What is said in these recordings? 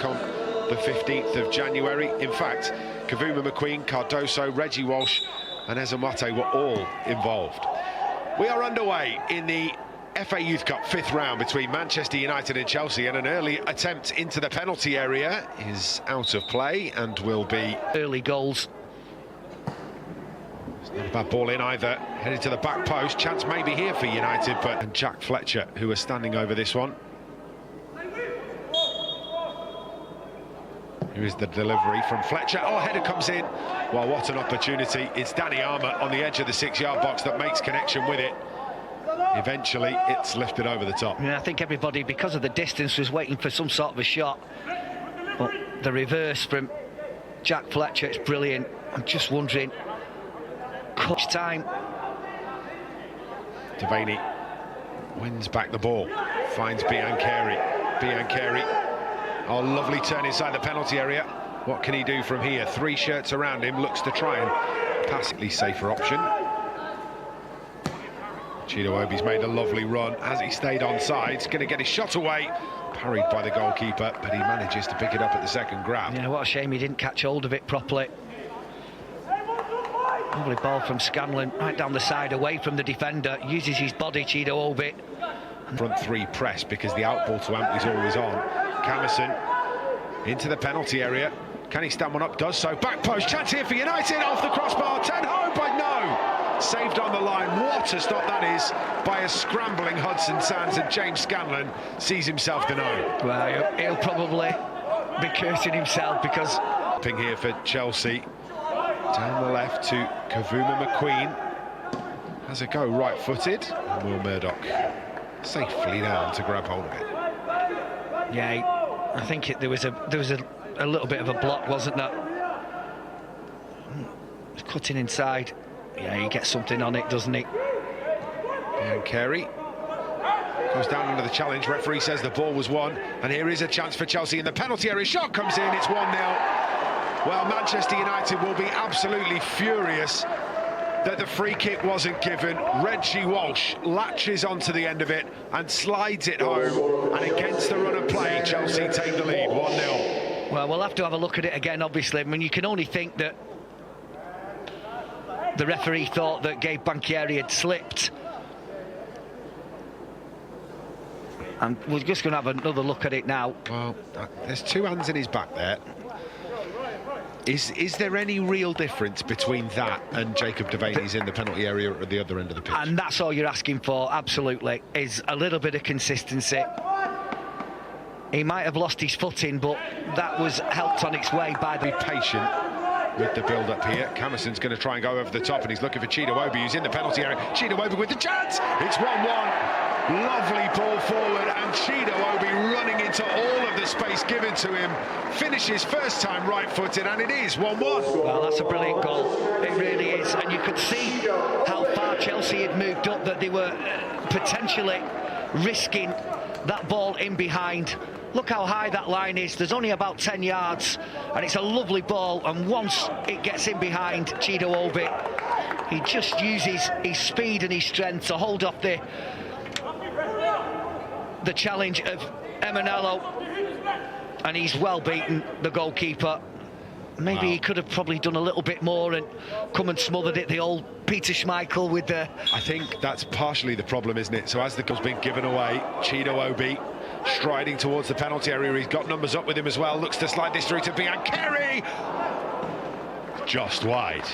On the 15th of January. In fact, Kavuma McQueen, Cardoso, Reggie Walsh and Ezamate were all involved. We are underway in the FA Youth Cup 5th round between Manchester United and Chelsea, and an early attempt into the penalty area is out of play and will be early goals. It's not a bad ball in either, headed to the back post. Chance maybe here for United, but and Jack Fletcher, who are standing over this one. Here is the delivery from Fletcher. Oh, header comes in. Well, what an opportunity. It's Danny Armour on the edge of the 6-yard box that makes connection with it. Eventually, it's lifted over the top. Yeah, I think everybody, because of the distance, was waiting for some sort of a shot. But the reverse from Jack Fletcher, it's brilliant. I'm just wondering, coach time. Devaney wins back the ball, finds Biancheri. Oh, lovely turn inside the penalty area. What can he do from here? 3 shirts around him, looks to try and passively safer option. Chido Obi's made a lovely run. Has he stayed onside? He's going to get his shot away. Parried by the goalkeeper, but he manages to pick it up at the second grab. Yeah, what a shame he didn't catch hold of it properly. Lovely ball from Scanlon, right down the side, away from the defender. Uses his body, Chido Obi. Front 3 press, because the outball to Amp is always on. Camerson into the penalty area. Can he stand one up? Does so. Back post. Chance here for United. Off the crossbar. 10 home, but no. Saved on the line. What a stop that is by a scrambling Hudson Sands, and James Scanlon sees himself denied. Well, he'll probably be cursing himself because... Here for Chelsea. Down the left to Kavuma McQueen. Has a go right-footed. And Will Murdoch safely down to grab hold of it. Yeah, I think there was a little bit of a block, wasn't there? Cutting inside. Yeah, he gets something on it, doesn't he? Biancheri goes down under the challenge. Referee says the ball was won, and here is a chance for Chelsea in the penalty area. Shot comes in, it's 1-0. Well, Manchester United will be absolutely furious that the free kick wasn't given. Reggie Walsh latches onto the end of it and slides it home, and against the run of play, Chelsea take the lead, 1-0. Well, we'll have to have a look at it again, obviously. I mean, you can only think that the referee thought that Gabe Biancheri had slipped. And we're just going to have another look at it now. Well, there's 2 hands in his back there. Is there any real difference between that and Jacob Devaney's in the penalty area at the other end of the pitch? And that's all you're asking for, absolutely, is a little bit of consistency. He might have lost his footing, but that was helped on its way by the... Be patient with the build-up here. Camerson's going to try and go over the top, and he's looking for Chido Obi, who's in the penalty area. Chido Obi with the chance! It's 1-1. Lovely ball forward, and Chido Obi running into all of the space given to him. Finishes first time right-footed, and it is 1-1. Well, that's a brilliant goal. It really is. And you could see how far Chelsea had moved up, that they were potentially risking that ball in behind. Look how high that line is. There's only about 10 yards, and it's a lovely ball. And once it gets in behind Chido Obi, he just uses his speed and his strength to hold off the challenge of Emanello, and he's well beaten the goalkeeper. Maybe he could have probably done a little bit more and come and smothered it, the old Peter Schmeichel with the... I think that's partially the problem, isn't it? So as the goal's been given away, Chido Obi striding towards the penalty area. He's got numbers up with him as well. Looks to slide this through to Biancheri. Just wide.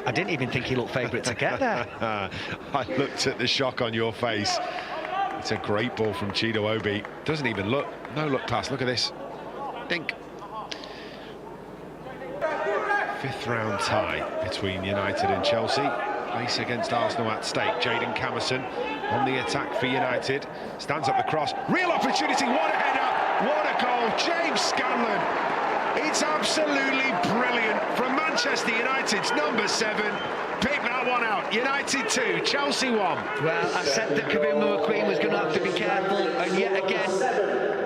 I didn't even think he looked favourite to get there. I looked at the shock on your face. It's a great ball from Chido Obi. Doesn't even look. No look pass. Look at this. Dink. 5th round tie between United and Chelsea. Place against Arsenal at stake. Jayden Camerson on the attack for United. Stands up the cross. Real opportunity. What a header. What a goal. James Scanlon. It's absolutely brilliant from Manchester United's number 7. Pick that one out. United 2, Chelsea 1. Well, I said that Kavuma McQueen was going to have to be careful, and yet again,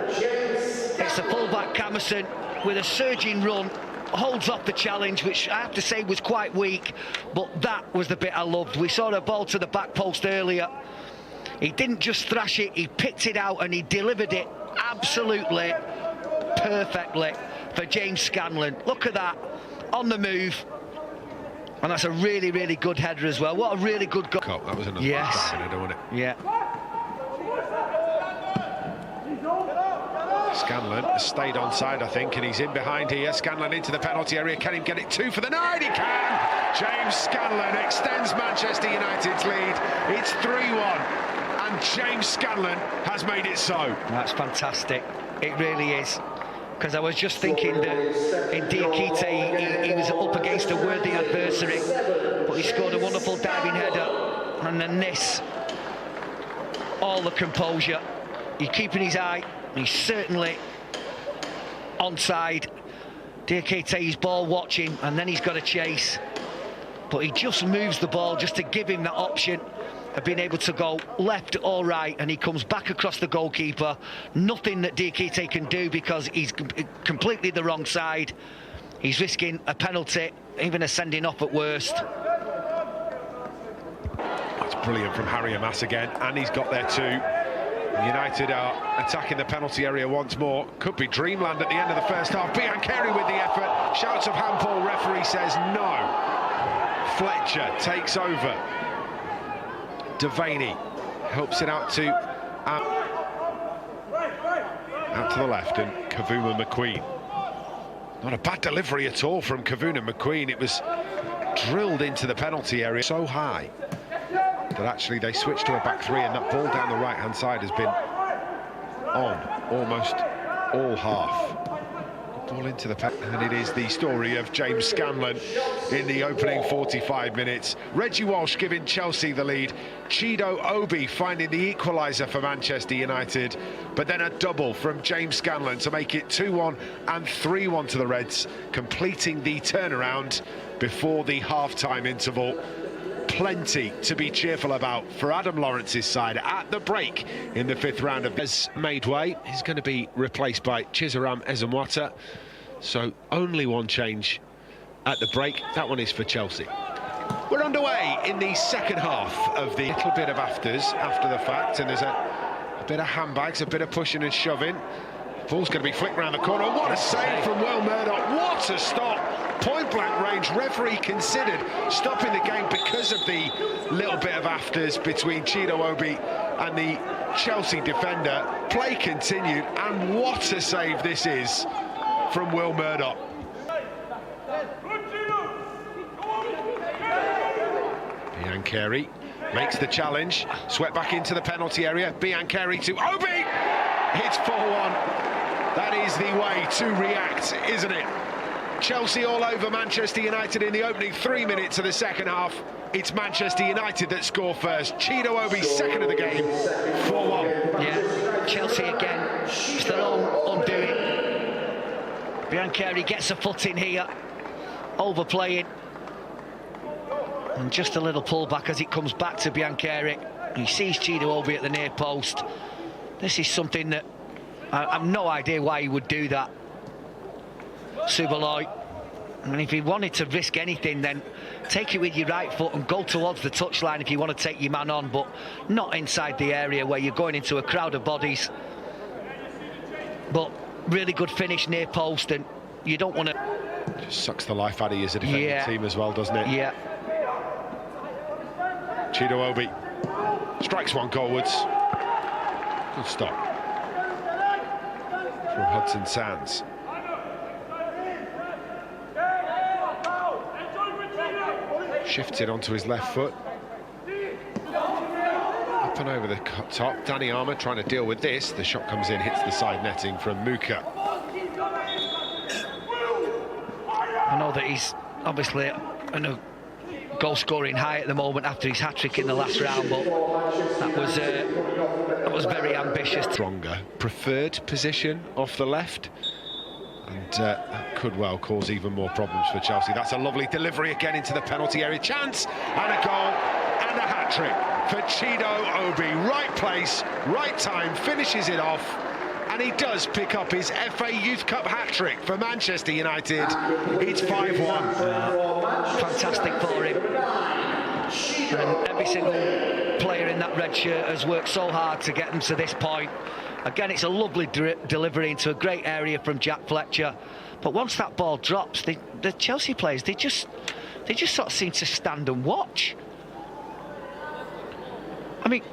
it's the fullback Camerson with a surging run, holds off the challenge, which I have to say was quite weak, but that was the bit I loved. We saw a ball to the back post earlier. He didn't just thrash it, he picked it out and he delivered it absolutely perfectly for James Scanlon. Look at that, on the move. And that's a really, really good header as well. What a really good goal. That was another header, wasn't it? Yeah. Scanlon has stayed onside, I think, and he's in behind here. Scanlon into the penalty area. Can he get it 2 for the night? He can! James Scanlon extends Manchester United's lead. It's 3-1, and James Scanlon has made it so. That's fantastic. It really is. Because I was just thinking that in U18 he was up against a worthy adversary, but he scored a wonderful diving header, and then this, all the composure. He's keeping his eye, he's certainly onside. U18's ball watching, and then he's got a chase, but he just moves the ball just to give him that option of being able to go left or right, and he comes back across the goalkeeper. Nothing that U18 can do because he's completely the wrong side. He's risking a penalty, even a sending off at worst. That's brilliant from Harry Amass again, and he's got there too. United are attacking the penalty area once more. Could be dreamland at the end of the first half. Biancheri with the effort. Shouts of handball. Referee says no. Fletcher takes over. Devaney helps it out to the left, and Kavuma McQueen. Not a bad delivery at all from Kavuna McQueen. It was drilled into the penalty area so high that actually they switched to a back three, and that ball down the right-hand side has been on almost all half. Ball into the pen, and it is the story of James Scanlon in the opening 45 minutes. Reggie Walsh giving Chelsea the lead. Chido Obi finding the equaliser for Manchester United, but then a double from James Scanlon to make it 2-1 and 3-1 to the Reds, completing the turnaround before the half-time interval. Plenty to be cheerful about for Adam Lawrence's side at the break in the 5th round of has made way. He's going to be replaced by Chizaram Ezemwata, so only one change at the break. That one is for Chelsea. We're underway in the second half of the little bit of afters after the fact, and there's a bit of handbags, a bit of pushing and shoving. Ball's going to be flicked round the corner. What a save from Will Murdoch. What a stop. Point blank range. Referee considered stopping the game because of the little bit of afters between Chido Obi and the Chelsea defender. Play continued, and what a save this is from Will Murdoch. Biancheri makes the challenge. Swept back into the penalty area. Biancheri to Obi. It's 4-1. That is the way to react, isn't it? Chelsea all over Manchester United in the opening 3 minutes of the second half. It's Manchester United that score first. Chido Obi second of the game, 4-1. Yeah, Chelsea again, still undoing. Biancheri gets a foot in here, overplaying. And just a little pullback as it comes back to Biancheri. He sees Chido Obi at the near post. This is something that I've no idea why he would do that. Subaloy, I mean, if he wanted to risk anything, then take it with your right foot and go towards the touchline if you want to take your man on, but not inside the area where you're going into a crowd of bodies. But really good finish near post, and you don't want to... Just sucks the life out of you as a defending team as well, doesn't it? Yeah. Chido Obi strikes one goalwards. Good stop from Hudson Sands. Shifts it onto his left foot. Up and over the top. Danny Armour trying to deal with this. The shot comes in, hits the side netting from Muka. I know that he's obviously in a goal-scoring high at the moment after his hat-trick in the last round, but that was very ambitious. Stronger preferred position off the left, and that could well cause even more problems for Chelsea. That's a lovely delivery again into the penalty area. Chance and a goal and a hat-trick for Chido Obi. Right place, right time, finishes it off, and he does pick up his FA Youth Cup hat-trick for Manchester United. It's 5-1. Fantastic for him. And every single player in that red shirt has worked so hard to get them to this point. Again, it's a lovely delivery into a great area from Jack Fletcher. But once that ball drops, the Chelsea players, they just sort of seem to stand and watch. I mean,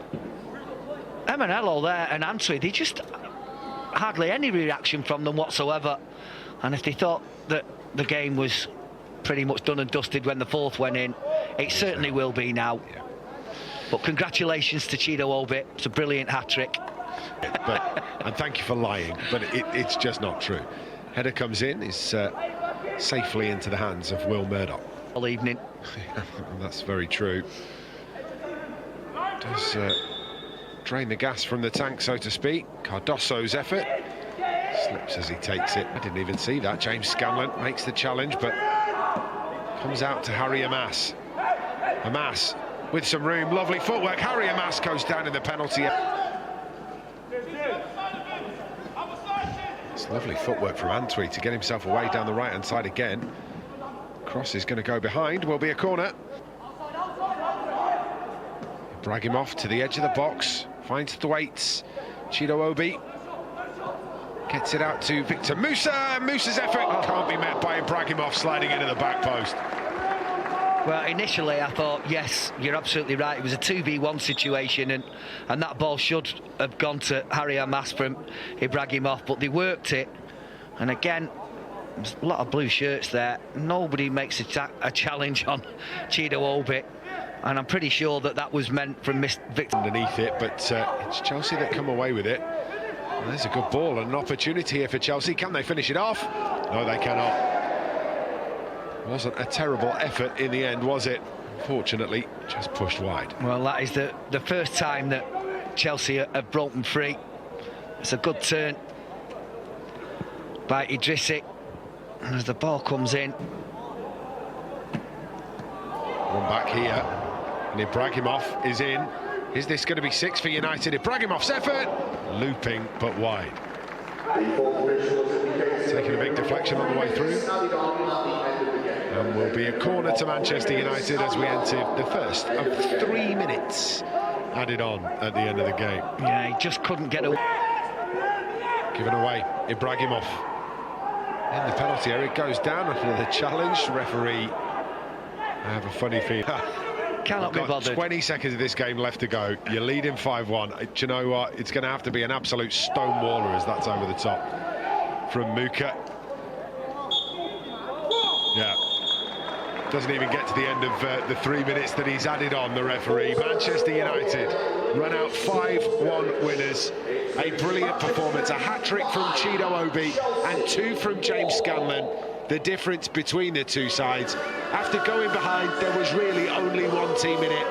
Emanello there and Antwi, they just hardly any reaction from them whatsoever. And if they thought that the game was pretty much done and dusted when the fourth went in, it certainly will be now. Yeah. But congratulations to Chido Obi. It's a brilliant hat-trick. And thank you for lying, but it's just not true. Header comes in, is safely into the hands of Will Murdoch. All evening. That's very true. Does drain the gas from the tank, so to speak. Cardosso's effort. Slips as he takes it. I didn't even see that. James Scanlon makes the challenge, but comes out to Harry Amas. Amas with some room, lovely footwork. Harry Amas goes down in the penalty. It's lovely footwork from Antwi to get himself away down the right-hand side again. Cross is going to go behind, will be a corner. Ibrahimov to the edge of the box, finds Thwaites. Chido Obi gets it out to Victor Musa. Musa's effort can't be met by Ibrahimov sliding into the back post. Well, initially I thought, yes, you're absolutely right. It was a 2v1 situation, and that ball should have gone to Harry Amas from Ibrahimov, but they worked it. And again, there's a lot of blue shirts there. Nobody makes a challenge on Chido Obi, and I'm pretty sure that was meant from Victor. Underneath it, but it's Chelsea that come away with it. And there's a good ball and an opportunity here for Chelsea. Can they finish it off? No, they cannot. Wasn't a terrible effort in the end, was it? Unfortunately, just pushed wide. Well, that is the first time that Chelsea have broken free. It's a good turn by Idrissi. And as the ball comes in. One back here. And Ibrahimov is in. Is this going to be 6 for United? Ibrahimov's effort. Looping, but wide. Taking a big deflection on the way through. And will be a corner to Manchester United as we enter the first of 3 minutes added on at the end of the game. Yeah, he just couldn't get away. Given away, Ibrahimov. In the penalty area, it goes down under the challenge. Referee, I have a funny feeling. Cannot be bothered. 20 seconds of this game left to go. You're leading 5-1. Do you know what? It's going to have to be an absolute stonewaller as that's over the top from Muka. Yeah. Doesn't even get to the end of the 3 minutes that he's added on, the referee. Manchester United run out 5-1 winners. A brilliant performance, a hat-trick from Chido Obi and 2 from James Scanlon. The difference between the two sides. After going behind, there was really only one team in it.